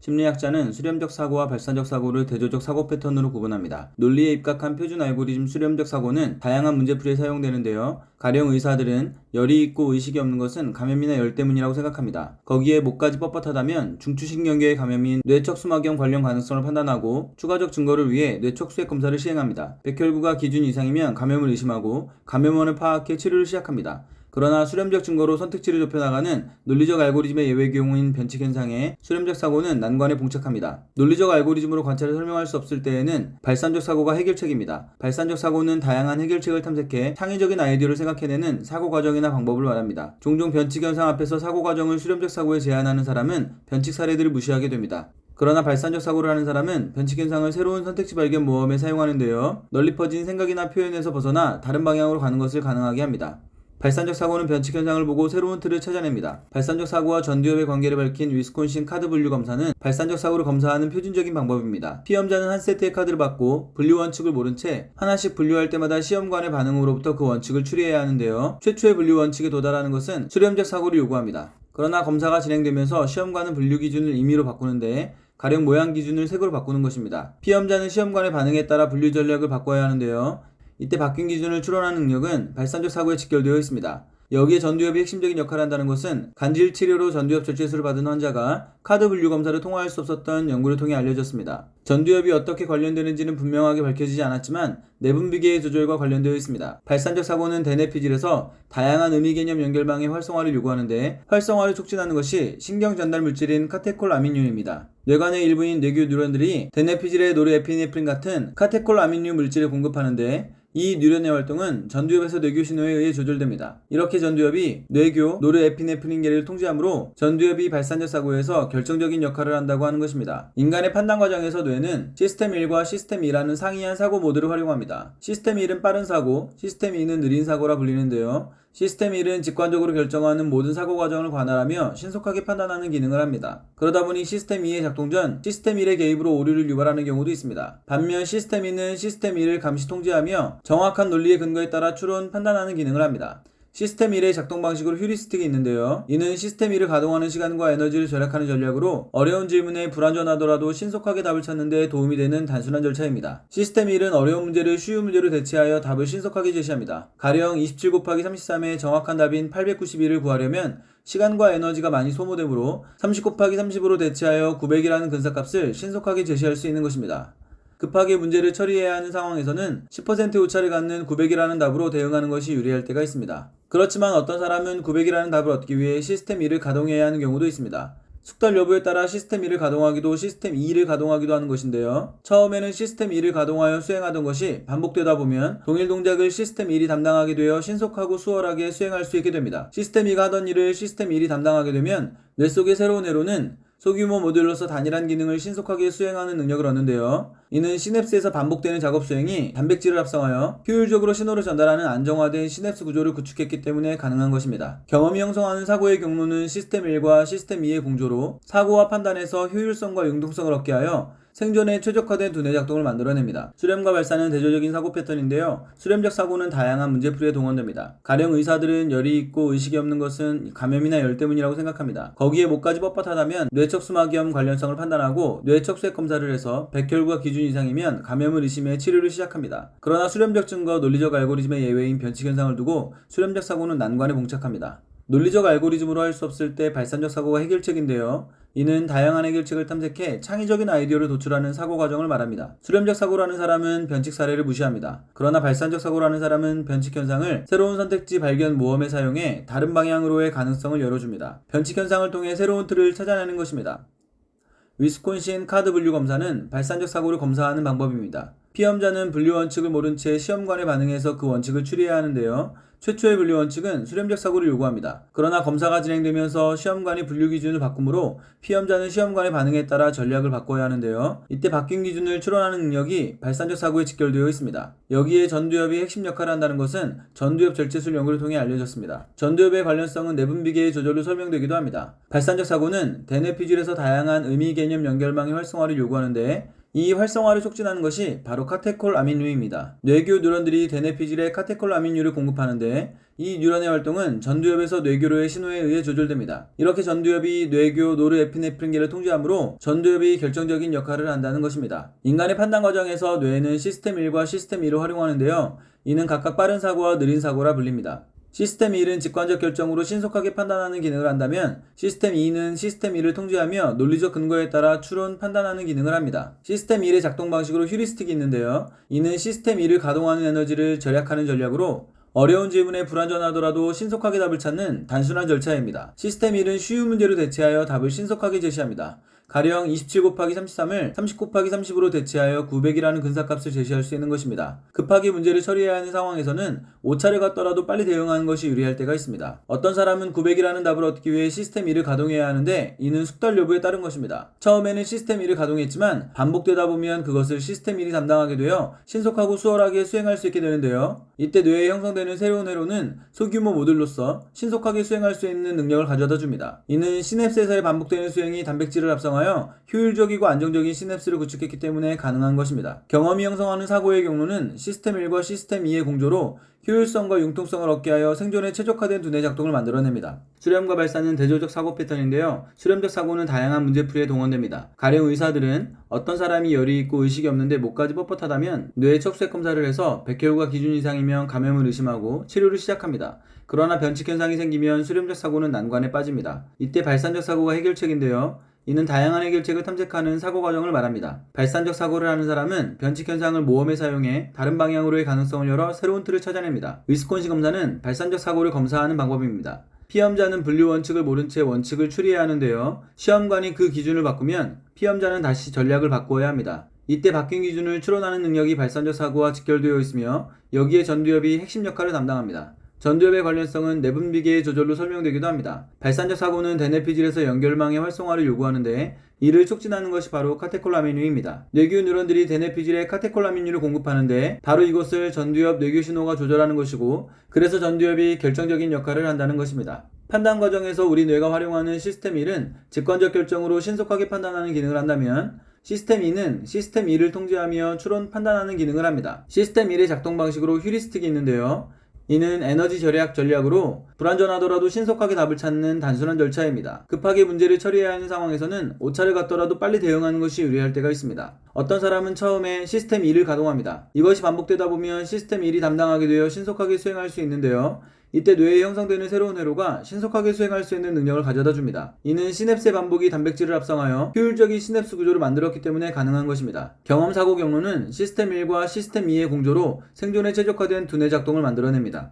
심리학자는 수렴적 사고와 발산적 사고를 대조적 사고 패턴으로 구분합니다. 논리에 입각한 표준 알고리즘 수렴적 사고는 다양한 문제풀이에 사용되는데요. 가령 의사들은 열이 있고 의식이 없는 것은 감염이나 열 때문이라고 생각합니다. 거기에 목까지 뻣뻣하다면 중추신경계의 감염인 뇌척수막염 관련 가능성을 판단하고 추가적 증거를 위해 뇌척수액 검사를 시행합니다. 백혈구가 기준 이상이면 감염을 의심하고 감염원을 파악해 치료를 시작합니다. 그러나 수렴적 증거로 선택지를 좁혀나가는 논리적 알고리즘의 예외 경우인 변칙 현상에 수렴적 사고는 난관에 봉착합니다. 논리적 알고리즘으로 관찰을 설명할 수 없을 때에는 발산적 사고가 해결책입니다. 발산적 사고는 다양한 해결책을 탐색해 창의적인 아이디어를 생각해내는 사고 과정이나 방법을 말합니다. 종종 변칙 현상 앞에서 사고 과정을 수렴적 사고에 제한하는 사람은 변칙 사례들을 무시하게 됩니다. 그러나 발산적 사고를 하는 사람은 변칙 현상을 새로운 선택지 발견 모험에 사용하는데요. 널리 퍼진 생각이나 표현에서 벗어나 다른 방향으로 가는 것을 가능하게 합니다. 발산적 사고는 변칙 현상을 보고 새로운 틀을 찾아냅니다. 발산적 사고와 전두엽의 관계를 밝힌 위스콘신 카드 분류 검사는 발산적 사고를 검사하는 표준적인 방법입니다. 피험자는 한 세트의 카드를 받고 분류 원칙을 모른 채 하나씩 분류할 때마다 시험관의 반응으로부터 그 원칙을 추리해야 하는데요. 최초의 분류 원칙에 도달하는 것은 수렴적 사고를 요구합니다. 그러나 검사가 진행되면서 시험관은 분류 기준을 임의로 바꾸는데 가령 모양 기준을 색으로 바꾸는 것입니다. 피험자는 시험관의 반응에 따라 분류 전략을 바꿔야 하는데요. 이때 바뀐 기준을 추론하는 능력은 발산적 사고에 직결되어 있습니다. 여기에 전두엽이 핵심적인 역할을 한다는 것은 간질 치료로 전두엽 절제술을 받은 환자가 카드 분류 검사를 통과할 수 없었던 연구를 통해 알려졌습니다. 전두엽이 어떻게 관련되는지는 분명하게 밝혀지지 않았지만 내분비계의 조절과 관련되어 있습니다. 발산적 사고는 대뇌피질에서 다양한 의미 개념 연결망의 활성화를 요구하는데 활성화를 촉진하는 것이 신경 전달 물질인 카테콜아민류입니다. 뇌관의 일부인 뇌교 뉴런들이 대뇌피질에 노르에피네프린 같은 카테콜아민류 물질을 공급하는데 이 뉴런의 활동은 전두엽에서 뇌교 신호에 의해 조절됩니다. 이렇게 전두엽이 뇌교 노르에피네프린계를 통제하므로 전두엽이 발산적 사고에서 결정적인 역할을 한다고 하는 것입니다. 인간의 판단 과정에서 뇌는 시스템 1과 시스템 2라는 상이한 사고 모드를 활용합니다. 시스템 1은 빠른 사고, 시스템 2는 느린 사고라 불리는데요. 시스템 1은 직관적으로 결정하는 모든 사고 과정을 관할하며 신속하게 판단하는 기능을 합니다. 그러다 보니 시스템 2의 작동 전 시스템 1의 개입으로 오류를 유발하는 경우도 있습니다. 반면 시스템 2는 시스템 1을 감시 통제하며 정확한 논리의 근거에 따라 추론 판단하는 기능을 합니다. 시스템 1의 작동 방식으로 휴리스틱이 있는데요. 이는 시스템 1을 가동하는 시간과 에너지를 절약하는 전략으로 어려운 질문에 불완전하더라도 신속하게 답을 찾는 데 도움이 되는 단순한 절차입니다. 시스템 1은 어려운 문제를 쉬운 문제로 대체하여 답을 신속하게 제시합니다. 가령 27 곱하기 33의 정확한 답인 891을 구하려면 시간과 에너지가 많이 소모되므로 30 곱하기 30으로 대체하여 900이라는 근사값을 신속하게 제시할 수 있는 것입니다. 급하게 문제를 처리해야 하는 상황에서는 10% 오차를 갖는 900이라는 답으로 대응하는 것이 유리할 때가 있습니다. 그렇지만 어떤 사람은 900이라는 답을 얻기 위해 시스템 1을 가동해야 하는 경우도 있습니다. 숙달 여부에 따라 시스템 1을 가동하기도 시스템 2를 가동하기도 하는 것인데요. 처음에는 시스템 2를 가동하여 수행하던 것이 반복되다 보면 동일 동작을 시스템 1이 담당하게 되어 신속하고 수월하게 수행할 수 있게 됩니다. 시스템 2가 하던 일을 시스템 1이 담당하게 되면 뇌 속의 새로운 회로는 소규모 모듈로서 단일한 기능을 신속하게 수행하는 능력을 얻는데요. 이는 시냅스에서 반복되는 작업 수행이 단백질을 합성하여 효율적으로 신호를 전달하는 안정화된 시냅스 구조를 구축했기 때문에 가능한 것입니다. 경험이 형성하는 사고의 경로는 시스템 1과 시스템 2의 공조로 사고와 판단에서 효율성과 융통성을 얻게 하여 생존에 최적화된 두뇌 작동을 만들어냅니다. 수렴과 발산은 대조적인 사고 패턴인데요. 수렴적 사고는 다양한 문제풀이에 동원됩니다. 가령 의사들은 열이 있고 의식이 없는 것은 감염이나 열 때문이라고 생각합니다. 거기에 목까지 뻣뻣하다면 뇌척수막염 관련성을 판단하고 뇌척수액 검사를 해서 백혈구가 기준 이상이면 감염을 의심해 치료를 시작합니다. 그러나 수렴적 증거, 논리적 알고리즘의 예외인 변칙 현상을 두고 수렴적 사고는 난관에 봉착합니다. 논리적 알고리즘으로 할 수 없을 때 발산적 사고가 해결책인데요. 이는 다양한 해결책을 탐색해 창의적인 아이디어를 도출하는 사고 과정을 말합니다. 수렴적 사고라는 사람은 변칙 사례를 무시합니다. 그러나 발산적 사고라는 사람은 변칙 현상을 새로운 선택지 발견 모험에 사용해 다른 방향으로의 가능성을 열어줍니다. 변칙 현상을 통해 새로운 틀을 찾아내는 것입니다. 위스콘신 카드 분류 검사는 발산적 사고를 검사하는 방법입니다. 피험자는 분류 원칙을 모른 채 시험관에 반응해서 그 원칙을 추리해야 하는데요. 최초의 분류 원칙은 수렴적 사고를 요구합니다. 그러나 검사가 진행되면서 시험관이 분류 기준을 바꾸므로 피험자는 시험관의 반응에 따라 전략을 바꿔야 하는데요. 이때 바뀐 기준을 추론하는 능력이 발산적 사고에 직결되어 있습니다. 여기에 전두엽이 핵심 역할을 한다는 것은 전두엽 절제술 연구를 통해 알려졌습니다. 전두엽의 관련성은 내분비계의 조절로 설명되기도 합니다. 발산적 사고는 대뇌피질에서 다양한 의미 개념 연결망의 활성화를 요구하는데 이 활성화를 촉진하는 것이 바로 카테콜아민류입니다. 뇌교 뉴런들이 대뇌피질에 카테콜아민류를 공급하는데 이 뉴런의 활동은 전두엽에서 뇌교로의 신호에 의해 조절됩니다. 이렇게 전두엽이 뇌교 노르에피네프린계를 통제하므로 전두엽이 결정적인 역할을 한다는 것입니다. 인간의 판단 과정에서 뇌는 시스템 1과 시스템 2를 활용하는데요. 이는 각각 빠른 사고와 느린 사고라 불립니다. 시스템 1은 직관적 결정으로 신속하게 판단하는 기능을 한다면 시스템 2는 시스템 1을 통제하며 논리적 근거에 따라 추론, 판단하는 기능을 합니다. 시스템 1의 작동 방식으로 휴리스틱이 있는데요. 이는 시스템 1을 가동하는 에너지를 절약하는 전략으로 어려운 질문에 불완전하더라도 신속하게 답을 찾는 단순한 절차입니다. 시스템 1은 쉬운 문제로 대체하여 답을 신속하게 제시합니다. 가령 27 곱하기 33을 30 곱하기 30으로 대체하여 900이라는 근사값을 제시할 수 있는 것입니다. 급하게 문제를 처리해야 하는 상황에서는 오차를 갔더라도 빨리 대응하는 것이 유리할 때가 있습니다. 어떤 사람은 900이라는 답을 얻기 위해 시스템 1을 가동해야 하는데 이는 숙달 여부에 따른 것입니다. 처음에는 시스템 1을 가동했지만 반복되다 보면 그것을 시스템 1이 담당하게 되어 신속하고 수월하게 수행할 수 있게 되는데요. 이때 뇌에 형성되는 새로운 회로는 소규모 모듈로서 신속하게 수행할 수 있는 능력을 가져다 줍니다. 이는 시냅스에서의 반복되는 수행이 단백질을 합성하여 효율적이고 안정적인 시냅스를 구축했기 때문에 가능한 것입니다. 경험이 형성하는 사고의 경로는 시스템 1과 시스템 2의 공조로 효율성과 융통성을 얻게 하여 생존에 최적화된 두뇌 작동을 만들어냅니다. 수렴과 발사는 대조적 사고 패턴인데요. 수렴적 사고는 다양한 문제풀이에 동원됩니다. 가령 의사들은 어떤 사람이 열이 있고 의식이 없는데 목까지 뻣뻣하다면 뇌 척수액 검사를 해서 백혈구가 기준 이상이면 감염을 의심하고 치료를 시작합니다. 그러나 변칙 현상이 생기면 수렴적 사고는 난관에 빠집니다. 이때 발산적 사고가 해결책인데요. 이는 다양한 해결책을 탐색하는 사고 과정을 말합니다. 발산적 사고를 하는 사람은 변칙 현상을 모험에 사용해 다른 방향으로의 가능성을 열어 새로운 틀을 찾아냅니다. 위스콘시 검사는 발산적 사고를 검사하는 방법입니다. 피험자는 분류 원칙을 모른 채 원칙을 추리해야 하는데요. 시험관이 그 기준을 바꾸면 피험자는 다시 전략을 바꾸어야 합니다. 이때 바뀐 기준을 추론하는 능력이 발산적 사고와 직결되어 있으며 여기에 전두엽이 핵심 역할을 담당합니다. 전두엽의 관련성은 내분비계의 조절로 설명되기도 합니다. 발산적 사고는 대뇌피질에서 연결망의 활성화를 요구하는데 이를 촉진하는 것이 바로 카테콜아민류입니다. 뇌교 뉴런들이 대뇌피질에 카테콜아민류를 공급하는데 바로 이것을 전두엽 뇌교 신호가 조절하는 것이고 그래서 전두엽이 결정적인 역할을 한다는 것입니다. 판단 과정에서 우리 뇌가 활용하는 시스템 1은 직관적 결정으로 신속하게 판단하는 기능을 한다면 시스템 2는 시스템 2를 통제하며 추론, 판단하는 기능을 합니다. 시스템 1의 작동 방식으로 휴리스틱이 있는데요. 이는 에너지 절약 전략으로 불완전하더라도 신속하게 답을 찾는 단순한 절차입니다. 급하게 문제를 처리해야 하는 상황에서는 오차를 갔더라도 빨리 대응하는 것이 유리할 때가 있습니다. 어떤 사람은 처음에 시스템 2를 가동합니다. 이것이 반복되다 보면 시스템 1이 담당하게 되어 신속하게 수행할 수 있는데요. 이때 뇌에 형성되는 새로운 회로가 신속하게 수행할 수 있는 능력을 가져다 줍니다. 이는 시냅스의 반복이 단백질을 합성하여 효율적인 시냅스 구조를 만들었기 때문에 가능한 것입니다. 경험 사고 경로는 시스템 1과 시스템 2의 공조로 생존에 최적화된 두뇌 작동을 만들어냅니다.